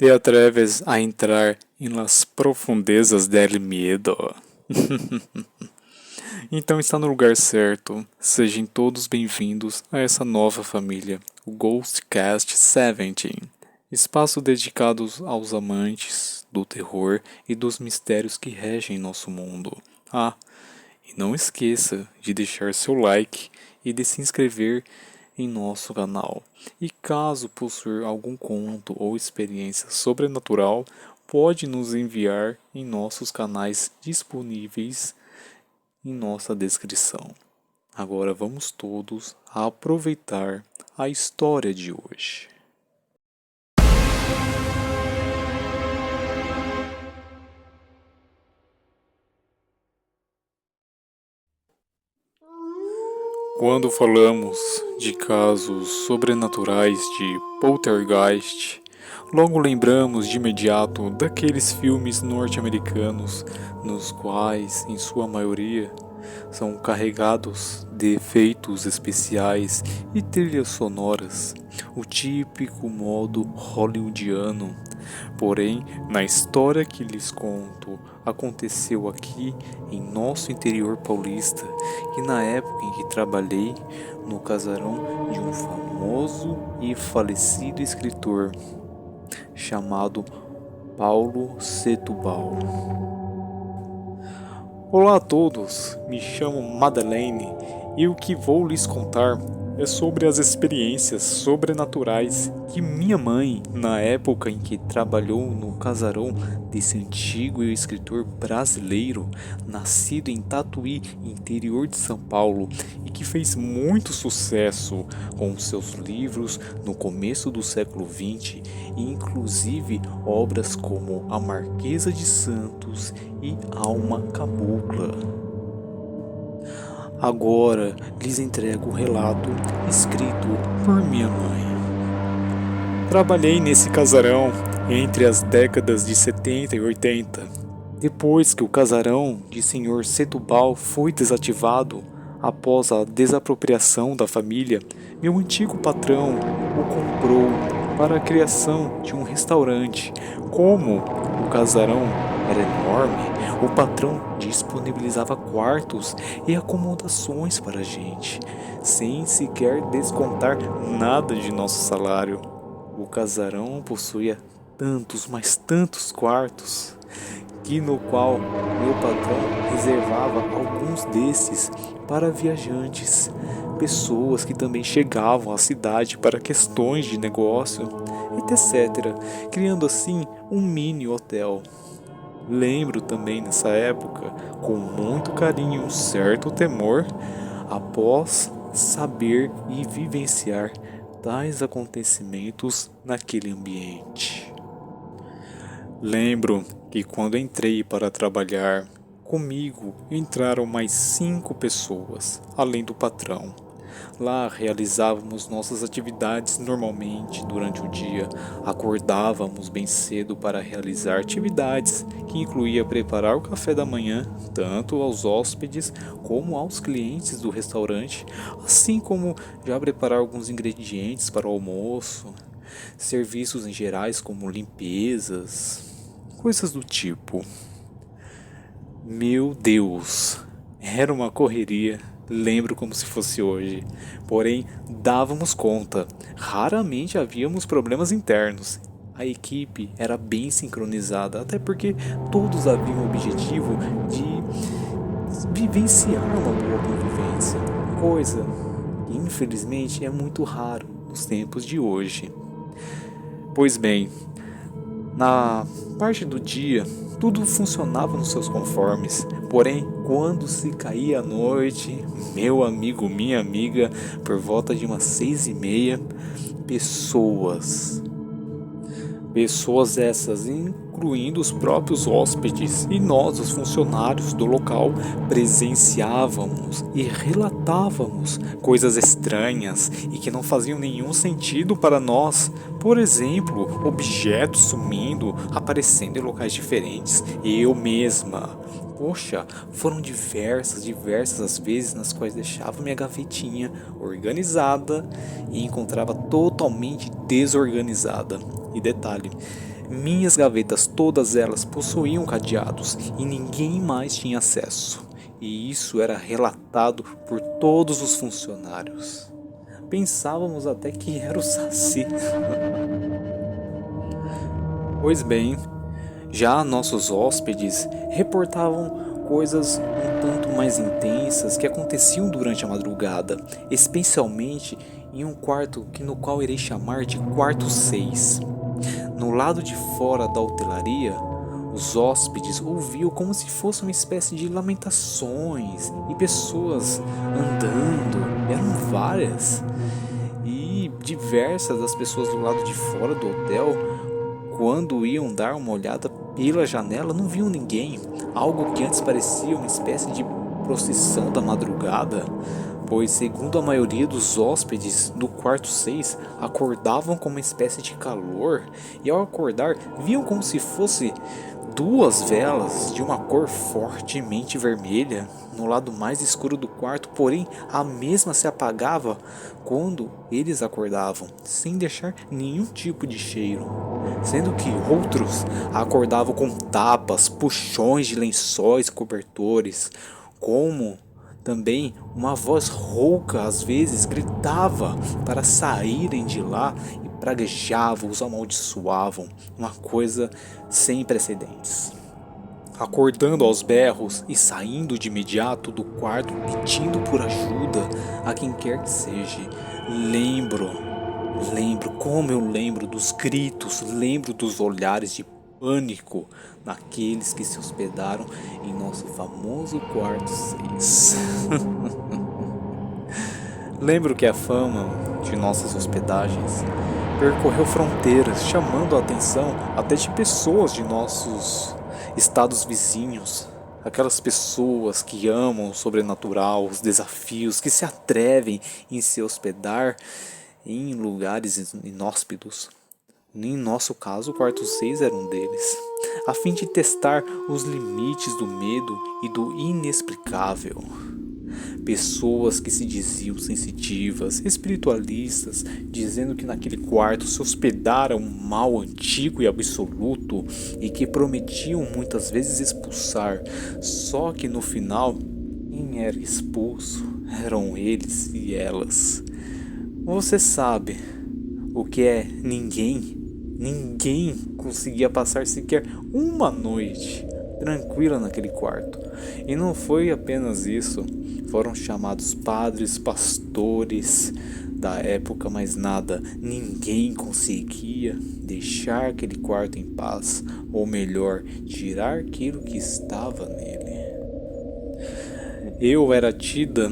Te atreves a entrar em las profundezas del miedo? Então está no lugar certo. Sejam todos bem-vindos a essa nova família, o Ghostcast 17, espaço dedicado aos amantes do terror e dos mistérios que regem nosso mundo. E não esqueça de deixar seu like e de se inscrever em nosso canal. E caso possuir algum conto ou experiência sobrenatural, pode nos enviar em nossos canais disponíveis em nossa descrição. Agora vamos todos aproveitar a história de hoje. Quando falamos de casos sobrenaturais de poltergeist, logo lembramos de imediato daqueles filmes norte-americanos nos quais, em sua maioria, são carregados de efeitos especiais e trilhas sonoras, o típico modo hollywoodiano. Porém, na história que lhes conto, aconteceu aqui em nosso interior paulista e na época em que trabalhei no casarão de um famoso e falecido escritor chamado Paulo Setúbal. Olá a todos, me chamo Madeleine e o que vou lhes contar é sobre as experiências sobrenaturais que minha mãe, na época em que trabalhou no casarão desse antigo escritor brasileiro, nascido em Tatuí, interior de São Paulo, e que fez muito sucesso com seus livros no começo do século XX, e inclusive obras como A Marquesa de Santos e Alma Cabocla. Agora lhes entrego o relato escrito por minha mãe. Trabalhei nesse casarão entre as décadas de 70 e 80. Depois que o casarão de Sr. Setúbal foi desativado após a desapropriação da família, meu antigo patrão o comprou para a criação de um restaurante. Como o casarão era enorme, o patrão disponibilizava quartos e acomodações para a gente, sem sequer descontar nada de nosso salário. O casarão possuía tantos, mas tantos quartos, que no qual meu patrão reservava alguns desses para viajantes, pessoas que também chegavam à cidade para questões de negócio, etc., criando assim um mini hotel. Lembro também nessa época, com muito carinho, um certo temor, após saber e vivenciar tais acontecimentos naquele ambiente. Lembro que quando entrei para trabalhar, comigo entraram mais 5 pessoas, além do patrão. Lá realizávamos nossas atividades normalmente durante o dia, acordávamos bem cedo para realizar atividades que incluía preparar o café da manhã, tanto aos hóspedes como aos clientes do restaurante, assim como já preparar alguns ingredientes para o almoço, serviços em gerais como limpezas, coisas do tipo. Meu Deus, era uma correria. Lembro como se fosse hoje, porém dávamos conta, raramente havíamos problemas internos. A equipe era bem sincronizada, até porque todos haviam o objetivo de vivenciar uma boa convivência, coisa que infelizmente é muito raro nos tempos de hoje. Pois bem, na parte do dia, tudo funcionava nos seus conformes, porém, quando se caía a noite, meu amigo, minha amiga, por volta de umas 6:30, pessoas essas, incluindo os próprios hóspedes e nós, os funcionários do local, presenciávamos e relatávamos coisas estranhas e que não faziam nenhum sentido para nós. Por exemplo, objetos sumindo, aparecendo em locais diferentes. Eu mesma, poxa, foram diversas as vezes nas quais deixava minha gavetinha organizada e encontrava totalmente desorganizada. E detalhe, Minhas gavetas, todas elas, possuíam cadeados e ninguém mais tinha acesso. E isso era relatado por todos os funcionários. Pensávamos até que era o Saci. Pois bem, já nossos hóspedes reportavam coisas um tanto mais intensas que aconteciam durante a madrugada, especialmente em um quarto no qual irei chamar de quarto 6. No lado de fora da hotelaria, os hóspedes ouviam como se fosse uma espécie de lamentações e pessoas andando, eram várias. E diversas das pessoas do lado de fora do hotel, quando iam dar uma olhada pela janela, não viam ninguém. Algo que antes parecia uma espécie de procissão da madrugada, pois, segundo a maioria dos hóspedes do quarto 6, acordavam com uma espécie de calor e, ao acordar, viam como se fosse duas velas de uma cor fortemente vermelha no lado mais escuro do quarto, porém a mesma se apagava quando eles acordavam, sem deixar nenhum tipo de cheiro, sendo que outros acordavam com tapas, puxões de lençóis, cobertores, como também uma voz rouca às vezes gritava para saírem de lá e praguejavam, os amaldiçoavam, uma coisa sem precedentes. Acordando aos berros e saindo de imediato do quarto pedindo por ajuda a quem quer que seja. Lembro como eu lembro dos gritos, lembro dos olhares de pânico naqueles que se hospedaram em nosso famoso quarto 6. Lembro que a fama de nossas hospedagens percorreu fronteiras, chamando a atenção até de pessoas de nossos estados vizinhos. Aquelas pessoas que amam o sobrenatural, os desafios, que se atrevem em se hospedar em lugares inóspitos. Em nosso caso, o quarto 6 era um deles, a fim de testar os limites do medo e do inexplicável. Pessoas que se diziam sensitivas, espiritualistas, dizendo que naquele quarto se hospedara um mal antigo e absoluto e que prometiam muitas vezes expulsar, só que no final, quem era expulso eram eles e elas. Você sabe o que é ninguém? Ninguém conseguia passar sequer uma noite tranquila naquele quarto. E não foi apenas isso. Foram chamados padres, pastores da época, mas nada. Ninguém conseguia deixar aquele quarto em paz. Ou melhor, tirar aquilo que estava nele. Eu era tida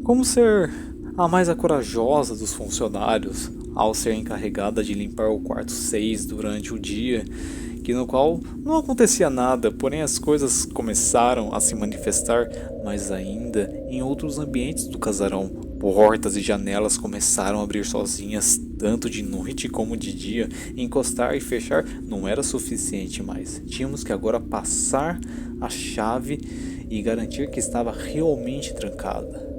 como ser a mais corajosa dos funcionários, ao ser encarregada de limpar o quarto 6 durante o dia, que no qual não acontecia nada, porém as coisas começaram a se manifestar mais ainda em outros ambientes do casarão. Portas e janelas começaram a abrir sozinhas, tanto de noite como de dia. Encostar e fechar não era suficiente mais. Tínhamos que agora passar a chave e garantir que estava realmente trancada.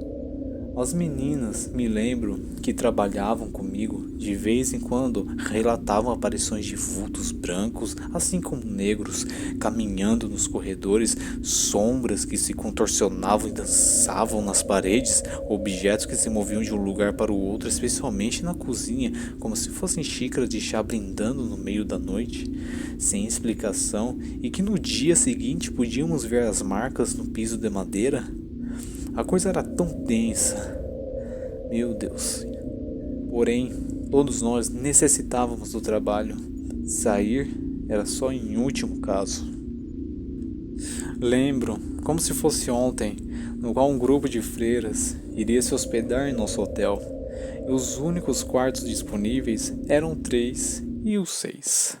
As meninas, me lembro, que trabalhavam comigo, de vez em quando relatavam aparições de vultos brancos, assim como negros, caminhando nos corredores, sombras que se contorcionavam e dançavam nas paredes, objetos que se moviam de um lugar para o outro, especialmente na cozinha, como se fossem xícaras de chá brindando no meio da noite, sem explicação, e que no dia seguinte podíamos ver as marcas no piso de madeira. A coisa era tão tensa. Meu Deus. Porém, todos nós necessitávamos do trabalho. Sair era só em último caso. Lembro, como se fosse ontem, no qual um grupo de freiras iria se hospedar em nosso hotel. E os únicos quartos disponíveis eram o 3 e o 6.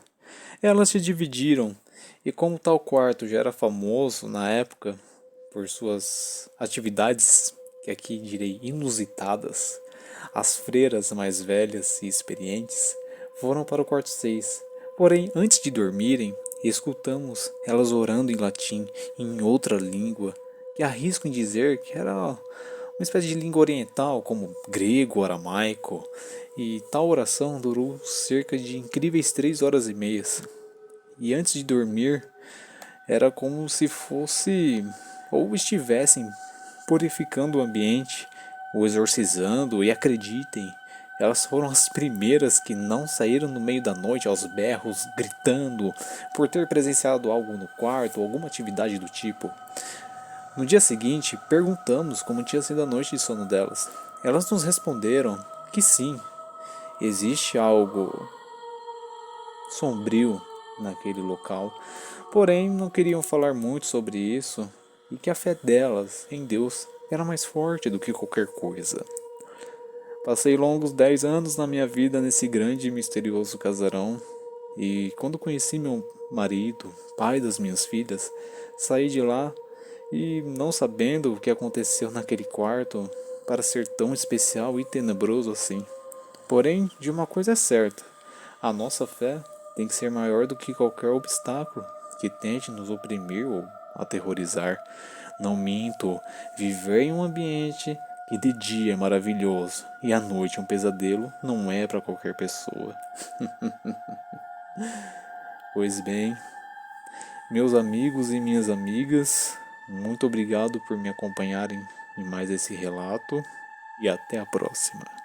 Elas se dividiram, e como tal quarto já era famoso na época, por suas atividades, que aqui direi inusitadas, as freiras mais velhas e experientes foram para o quarto 6. Porém, antes de dormirem, escutamos elas orando em latim e em outra língua, que arrisco em dizer que era uma espécie de língua oriental, como grego, aramaico, e tal oração durou cerca de incríveis 3 horas e meia. e antes de dormir era como se fosse ou estivessem purificando o ambiente, o exorcizando, e acreditem, elas foram as primeiras que não saíram no meio da noite aos berros, gritando, por ter presenciado algo no quarto ou alguma atividade do tipo. No dia seguinte, perguntamos como tinha sido a noite de sono delas. Elas nos responderam que sim, existe algo sombrio naquele local, porém não queriam falar muito sobre isso e que a fé delas em Deus era mais forte do que qualquer coisa. Passei longos 10 anos na minha vida nesse grande e misterioso casarão, e quando conheci meu marido, pai das minhas filhas, saí de lá e, não sabendo o que aconteceu naquele quarto para ser tão especial e tenebroso assim. Porém, de uma coisa é certa, a nossa fé tem que ser maior do que qualquer obstáculo que tente nos oprimir ou aterrorizar. Não minto, viver em um ambiente que de dia é maravilhoso e à noite é um pesadelo não é para qualquer pessoa. Pois bem, meus amigos e minhas amigas, muito obrigado por me acompanharem em mais esse relato e até a próxima.